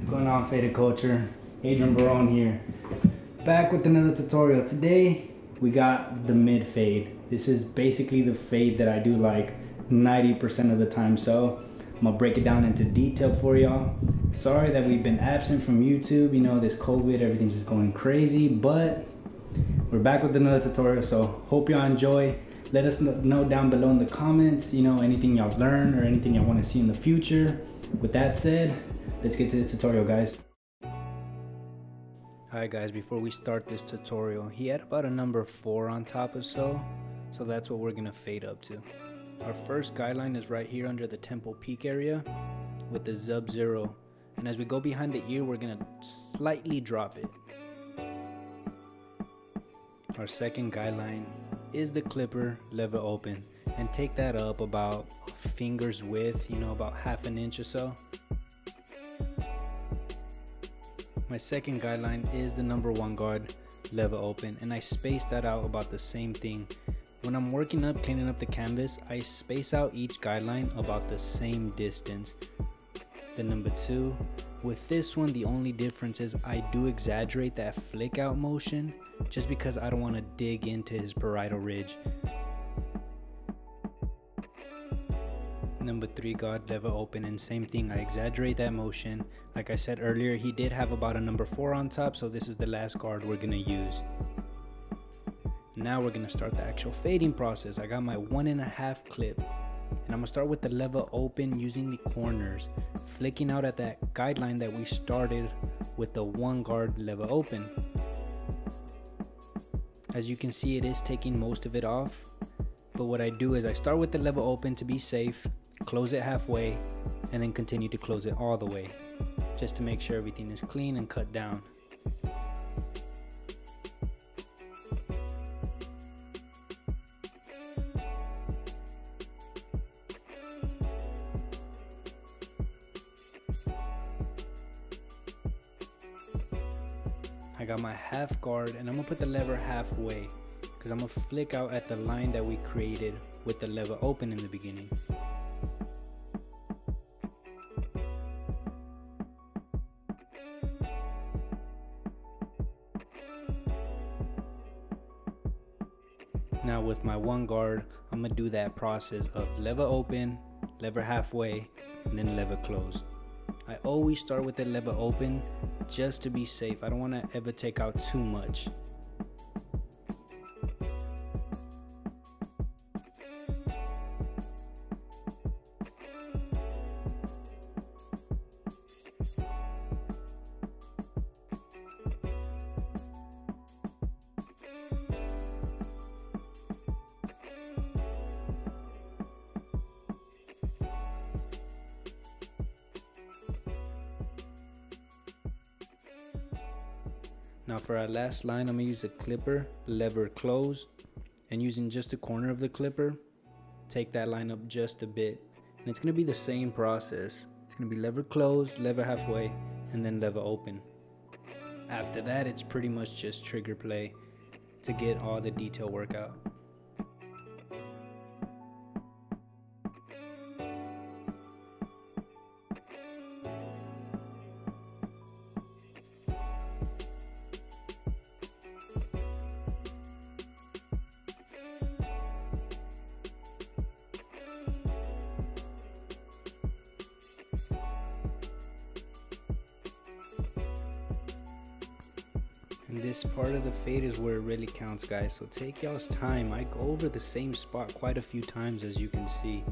What's going on, Faded Culture? Adrian Barone here, back with another tutorial. Today we got the mid fade. This is basically the fade that I do like 90% of the time, so I'm gonna break it down into detail for y'all. Sorry that we've been absent from YouTube, you know, this COVID, everything's just going crazy, but we're back with another tutorial, so hope y'all enjoy. Let us know down below in the comments, you know, anything y'all learn or anything y'all want to see in the future. With that said, let's get to the tutorial, guys. Alright guys, before we start this tutorial, he had about a number 4 on top or so that's what we're gonna fade up to. Our first guideline is right here under the temple peak area with the Sub-Zero, and as we go behind the ear, we're gonna slightly drop it. Our second guideline is the clipper lever open, and take that up about a finger's width, you know, about half an inch or so. My second guideline is the number 1 guard lever open, and I space that out about the same thing. When I'm working up, cleaning up the canvas, I space out each guideline about the same distance. The number 2, with this one, the only difference is I do exaggerate that flick out motion just because I don't want to dig into his parietal ridge. Number 3 guard lever open, and same thing, I exaggerate that motion. Like I said earlier, he did have about a number 4 on top, so this is the last guard we're gonna use. Now we're gonna start the actual fading process. I got my 1.5 clip, and I'm gonna start with the lever open using the corners, flicking out at that guideline that we started with the 1 guard lever open. As you can see, it is taking most of it off, but what I do is I start with the lever open to be safe, close it halfway, and then continue to close it all the way, just to make sure everything is clean and cut down. I got my half guard, and I'm gonna put the lever halfway because I'm gonna flick out at the line that we created with the lever open in the beginning. Now with my 1 guard, I'm gonna do that process of lever open, lever halfway, and then lever close. I always start with the lever open just to be safe. I don't want to ever take out too much. Now for our last line, I'm going to use the clipper lever close, and using just the corner of the clipper, take that line up just a bit. And it's going to be the same process. It's going to be lever close, lever halfway, and then lever open. After that, it's pretty much just trigger play to get all the detail work out. And this part of the fade is where it really counts, guys, so take y'all's time. I go over the same spot quite a few times, as you can see.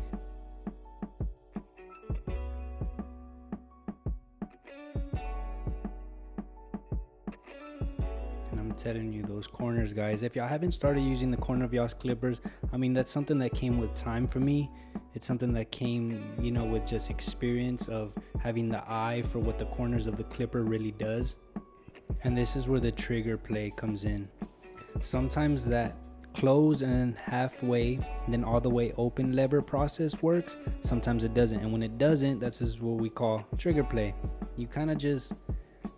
And I'm telling you, those corners, guys, if y'all haven't started using the corner of y'all's clippers, I mean, that's something that came with time for me. It's something that came, you know, with just experience of having the eye for what the corners of the clipper really does. And this is where the trigger play comes in. Sometimes that close and then halfway, and then all the way open lever process works. Sometimes it doesn't. And when it doesn't, that's just what we call trigger play. You kind of just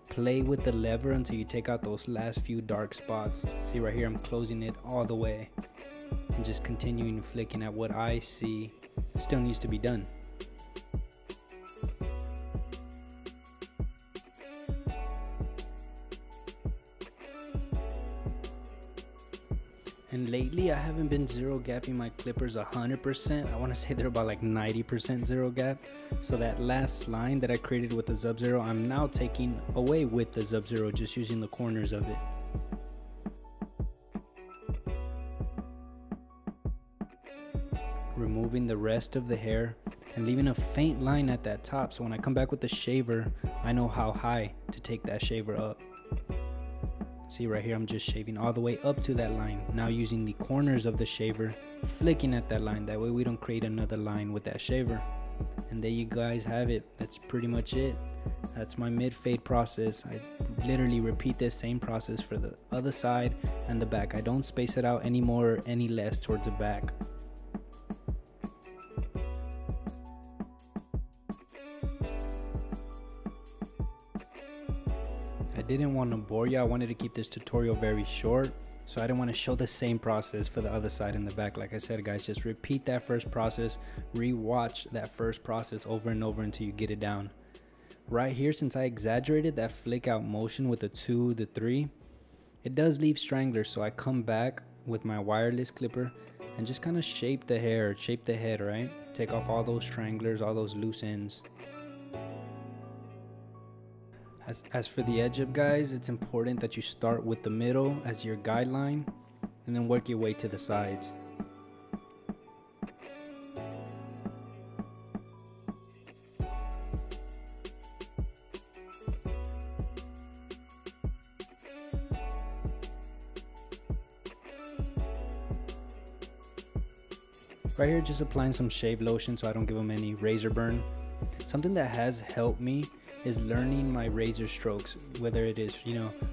play with the lever until you take out those last few dark spots. See right here, I'm closing it all the way and just continuing flicking at what I see still needs to be done. And lately I haven't been zero gapping my clippers 100%. I want to say they're about like 90% zero gap. So that last line that I created with the Sub-Zero, I'm now taking away with the Sub-Zero, just using the corners of it. Removing the rest of the hair and leaving a faint line at that top, so when I come back with the shaver, I know how high to take that shaver up. See right here, I'm just shaving all the way up to that line. Now using the corners of the shaver, flicking at that line. That way we don't create another line with that shaver. And there you guys have it. That's pretty much it. That's my mid fade process. I literally repeat this same process for the other side and the back. I don't space it out any more or any less towards the back. I didn't want to bore you. I wanted to keep this tutorial very short, so I didn't want to show the same process for the other side and the back. Like I said, guys, just repeat that first process, rewatch that first process over and over until you get it down. Right here, since I exaggerated that flick out motion with the 2, the 3, it does leave stranglers, so I come back with my wireless clipper and just kind of shape the hair, shape the head, right? Take off all those stranglers, all those loose ends. As for the edge up, guys, it's important that you start with the middle as your guideline and then work your way to the sides. Right here, just applying some shave lotion so I don't give them any razor burn. Something that has helped me is learning my razor strokes, whether it is,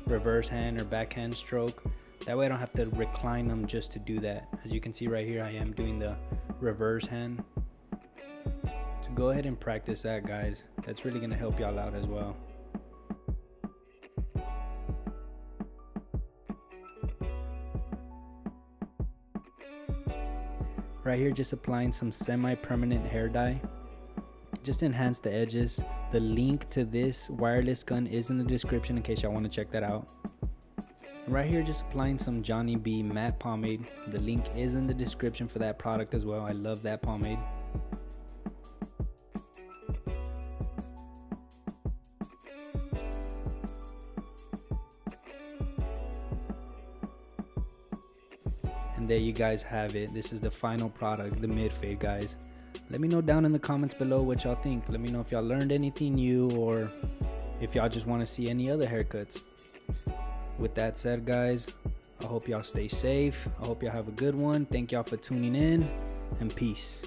reverse hand or backhand stroke. That way I don't have to recline them just to do that. As you can see right here, I am doing the reverse hand. So go ahead and practice that, guys. That's really gonna help y'all out as well. Right here, just applying some semi-permanent hair dye. Just enhance the edges. The link to this wireless gun is in the description in case y'all want to check that out. And right here, just applying some Johnny B matte pomade. The link is in the description for that product as well. I love that pomade. And there you guys have it. This is the final product, the mid fade, guys. Let me know down in the comments below what y'all think. Let me know if y'all learned anything new or if y'all just want to see any other haircuts. With that said, guys, I hope y'all stay safe. I hope y'all have a good one. Thank y'all for tuning in, and peace.